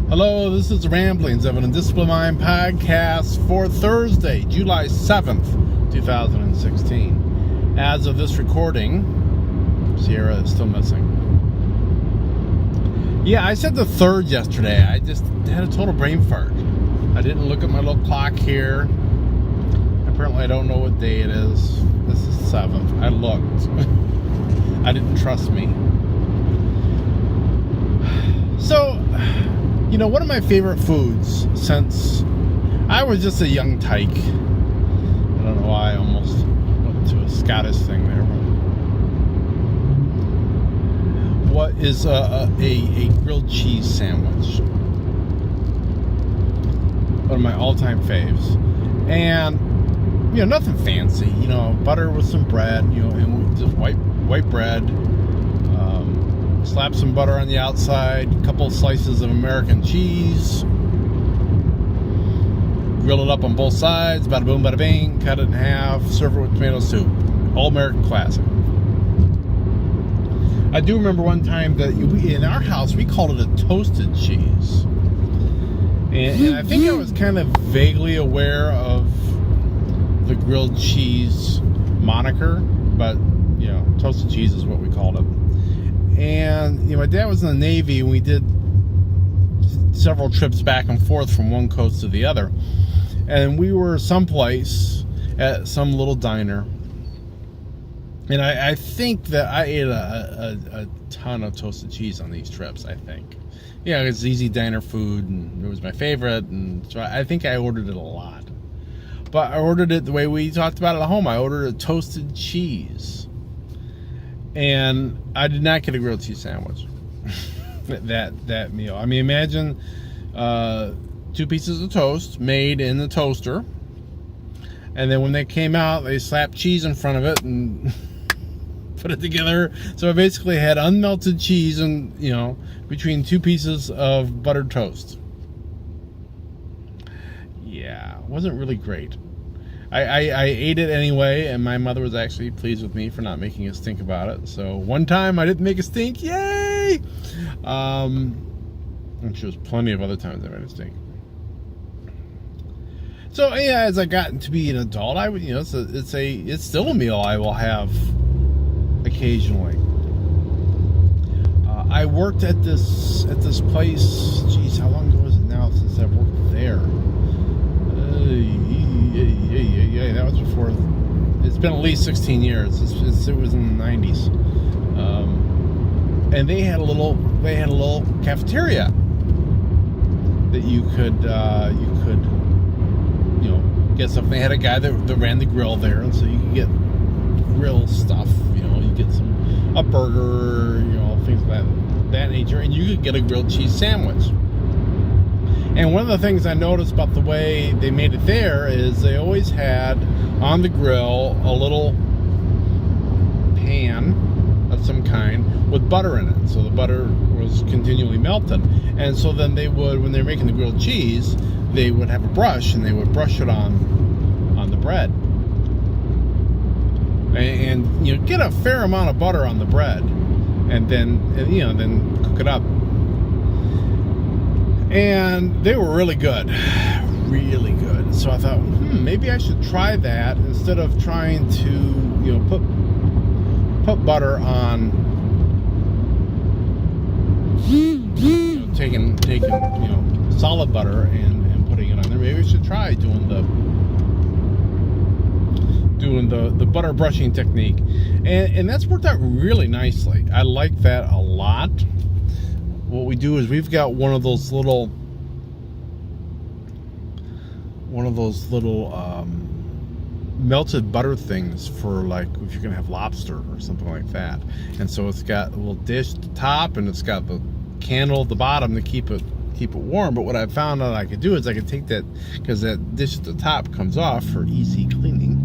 Hello, this is the Ramblings of an Undisciplined Mind podcast for Thursday, July 7th, 2016. As of this recording, Sierra is still missing. Yeah, I said the 3rd yesterday. I just had a total brain fart. I didn't look at my little clock here. Apparently I don't know what day it is. This is 7th. I looked. I didn't trust me. So, you know, one of my favorite foods since I was just a young tyke. I don't know why I almost went to a Scottish thing there. What is a grilled cheese sandwich? One of my all-time faves. And, you know, nothing fancy. You know, butter with some bread, you know, and just white bread. Slap some butter on the outside, a couple slices of American cheese, grill it up on both sides, bada boom, bada bing, cut it in half, serve it with tomato soup. All American classic. I do remember one time that in our house we called it a toasted cheese. And I think I was kind of vaguely aware of the grilled cheese moniker, but, you know, toasted cheese is what we called it. And, you know, my dad was in the Navy, and we did several trips back and forth from one coast to the other. And we were someplace at some little diner. And I think that I ate a ton of toasted cheese on these trips, I think. Yeah, it's easy diner food, and it was my favorite. And so I think I ordered it a lot. But I ordered it the way we talked about it at home. I ordered a toasted cheese. And I did not get a grilled cheese sandwich that meal. I mean, imagine 2 pieces of toast made in the toaster, and then when they came out, they slapped cheese in front of it and put it together. So I basically had unmelted cheese and, you know, between 2 pieces of buttered toast. Yeah, it wasn't really great. I ate it anyway, and my mother was actually pleased with me for not making a stink about it. So one time I didn't make a stink, yay! I'm sure there's plenty of other times I made a stink. So yeah, as I got to be an adult, I would, you know, it's still a meal I will have occasionally. I worked at this place. Geez, how long ago was it now since I've worked there? Yeah, that was before. It's been at least 16 years. It was in the 90s, and they had a little cafeteria that you could you know, get stuff. They had a guy that ran the grill there, and so you could get grill stuff. You know, you get a burger, you know, things of that nature, and you could get a grilled cheese sandwich. And one of the things I noticed about the way they made it there is they always had on the grill a little pan of some kind with butter in it. So the butter was continually melted. And so then they would, when they were making the grilled cheese, they would have a brush and they would brush it on the bread. And you know, get a fair amount of butter on the bread, and then, you know, then cook it up. And they were really good. Really good. So I thought, maybe I should try that instead of trying to, you know, put butter on, you know, taking you know, solid butter and putting it on there. Maybe I should try doing the butter brushing technique. And that's worked out really nicely. I like that a lot. What we do is we've got one of those little melted butter things for, like, if you're gonna have lobster or something like that. And so it's got a little dish at the top, and it's got the candle at the bottom to keep it warm. But what I found out I could do is I could take that, because that dish at the top comes off for easy cleaning,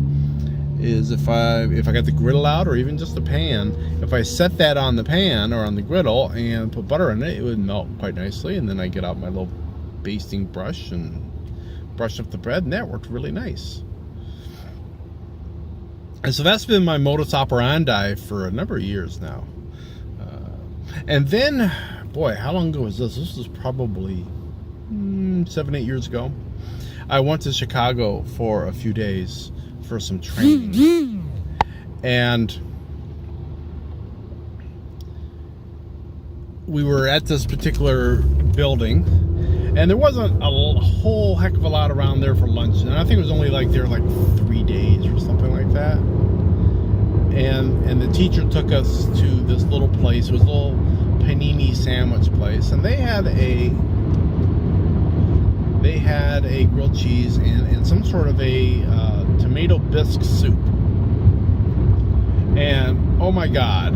is if I got the griddle out, or even just the pan, if I set that on the pan or on the griddle and put butter in it, it would melt quite nicely. And then I get out my little basting brush and brush up the bread, and that worked really nice. And so that's been my modus operandi for a number of years now. And then, boy, how long ago was this? This was probably 7, 8 years ago. I went to Chicago for a few days for some training. And we were at this particular building, and there wasn't a whole heck of a lot around there for lunch. And I think it was only like 3 days or something like that. And the teacher took us to this little place. It was a little panini sandwich place, and they had a grilled cheese and some sort of a tomato bisque soup. And oh my God,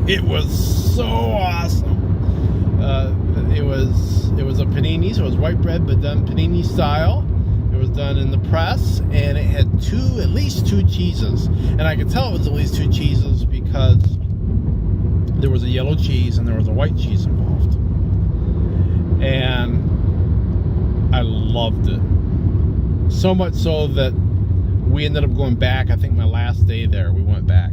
it was so awesome. It was a panini, so it was white bread, but done panini style. It was done in the press, and it had at least two cheeses. And I could tell it was at least two cheeses because there was a yellow cheese and there was a white cheese involved. And I loved it. So much so that we ended up going back. I think my last day there, we went back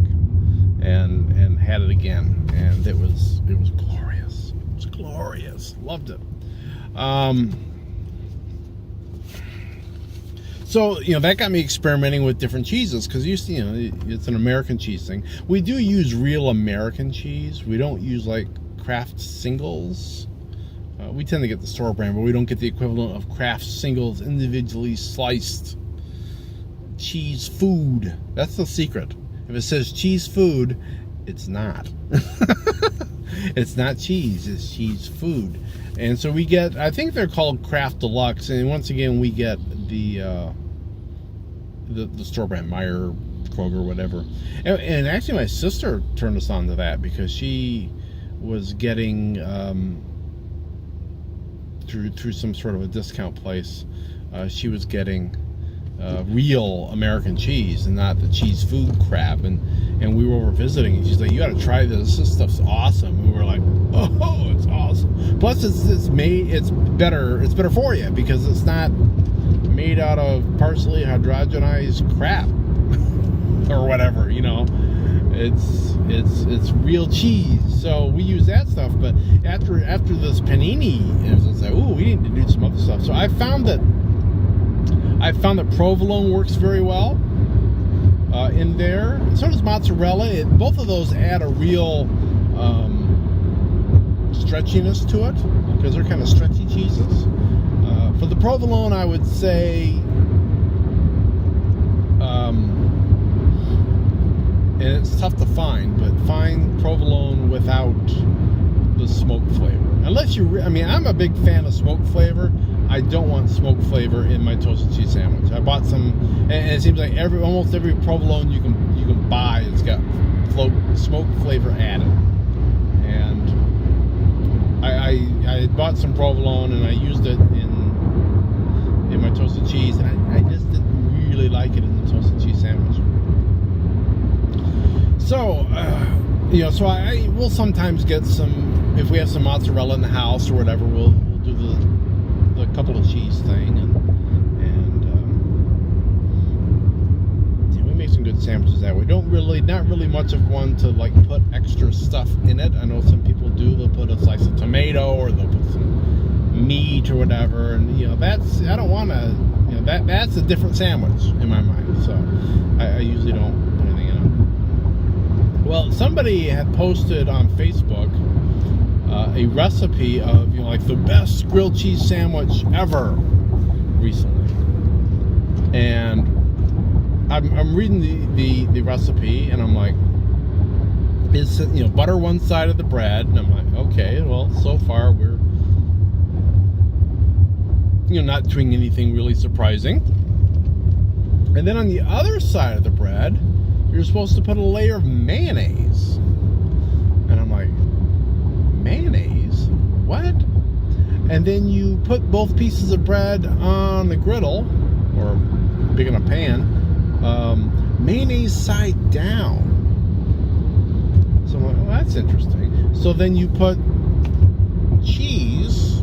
and had it again. And it was glorious. It was glorious. Loved it. So, that got me experimenting with different cheeses because, it's an American cheese thing. We do use real American cheese. We don't use, Kraft singles. We tend to get the store brand, but we don't get the equivalent of Kraft singles, individually sliced cheese food. That's the secret. If it says cheese food, it's not. It's not cheese. It's cheese food. And so we get, I think they're called Kraft Deluxe, and once again we get the store brand, Meyer, Kroger, whatever. And actually my sister turned us on to that because she was getting through some sort of a discount place, she was getting real American cheese and not the cheese food crap. And we were over visiting, and she's like, "You got to try this. This stuff's awesome." And we were like, "Oh, it's awesome!" Plus, it's better for you because it's not made out of partially hydrogenized crap or whatever. It's real cheese. So we use that stuff. But after this panini, it was like, "Ooh, we need to do some other stuff." So I found that provolone works very well in there. So does mozzarella. Both of those add a real stretchiness to it because they're kind of stretchy cheeses. For the provolone, I would say, and it's tough to find, but find provolone without the smoke flavor. Unless I'm a big fan of smoke flavor. I don't want smoke flavor in my toasted cheese sandwich. I bought some, and it seems like almost every provolone you can buy, it's got smoke flavor added. And I bought some provolone and I used it in my toasted cheese, and I just didn't really like it in the toasted cheese sandwich. So, so I will sometimes get some, if we have some mozzarella in the house or whatever, we'll do the couple of cheese thing, and we make some good sandwiches that way. Not really much of one to put extra stuff in it. I know some people do. They'll put a slice of tomato or they'll put some meat or whatever, and that's, I don't want to, that's a different sandwich in my mind. So I usually don't put anything in it. Well, somebody had posted on Facebook a recipe of the best grilled cheese sandwich ever recently, and I'm reading the recipe, and I'm like, it's butter one side of the bread, and I'm like, okay, well, so far we're not doing anything really surprising. And then on the other side of the bread, you're supposed to put a layer of mayonnaise, and I'm like, mayonnaise? What? And then you put both pieces of bread on the griddle, or big enough pan, mayonnaise side down. So I'm like, well, that's interesting. So then you put cheese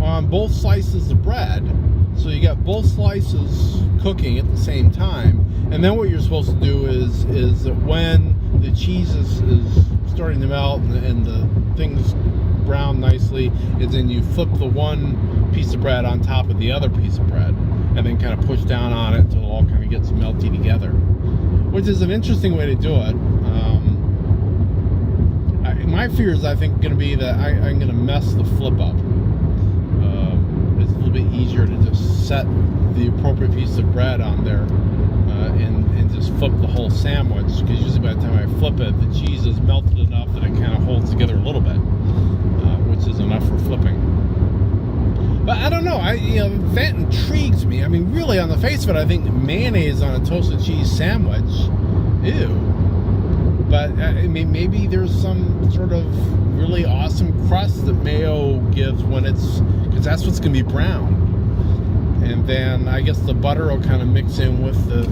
on both slices of bread, so you got both slices cooking at the same time. And then what you're supposed to do is that when the cheese is starting to melt and the things brown nicely, basically is then you flip the one piece of bread on top of the other piece of bread, and then kind of push down on it until it all kind of gets melty together, which is an interesting way to do it. My fear is, I think, going to be that I'm going to mess the flip up. It's a little bit easier to just set the appropriate piece of bread on there and just flip the whole sandwich, because usually by the time I flip it, the cheese is melted enough that it kind of holds together a little bit, which is enough for flipping. But I don't know, that intrigues me. I mean, really, on the face of it, I think mayonnaise on a toasted cheese sandwich, ew. But I mean, maybe there's some sort of really awesome crust that mayo gives when because that's what's going to be brown. And then I guess the butter will kind of mix in with the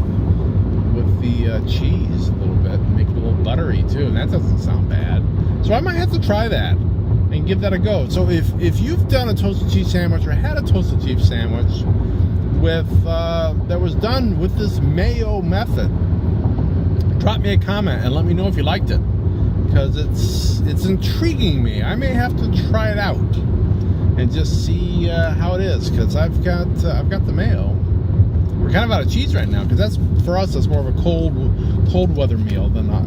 cheese a little bit and make it a little buttery too. And that doesn't sound bad. So I might have to try that and give that a go. So if you've done a toasted cheese sandwich or had a toasted cheese sandwich that was done with this mayo method, drop me a comment and let me know if you liked it, because it's intriguing me. I may have to try it out and just see how it is, because I've got the mayo. We're kind of out of cheese right now, because that's more of a cold weather meal than a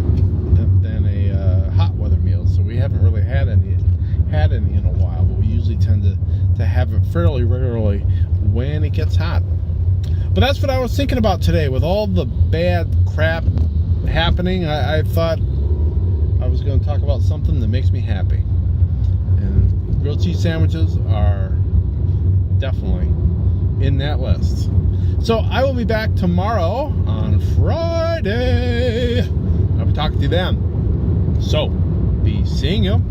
hot weather meal. So we haven't really had any in a while, but we usually tend to have it fairly regularly when it gets hot. But that's what I was thinking about today. With all the bad crap happening, I thought I was going to talk about something that makes me happy. And grilled cheese sandwiches are definitely in that list. So I will be back tomorrow on Friday. I'll be talking to you then. So, be seeing you.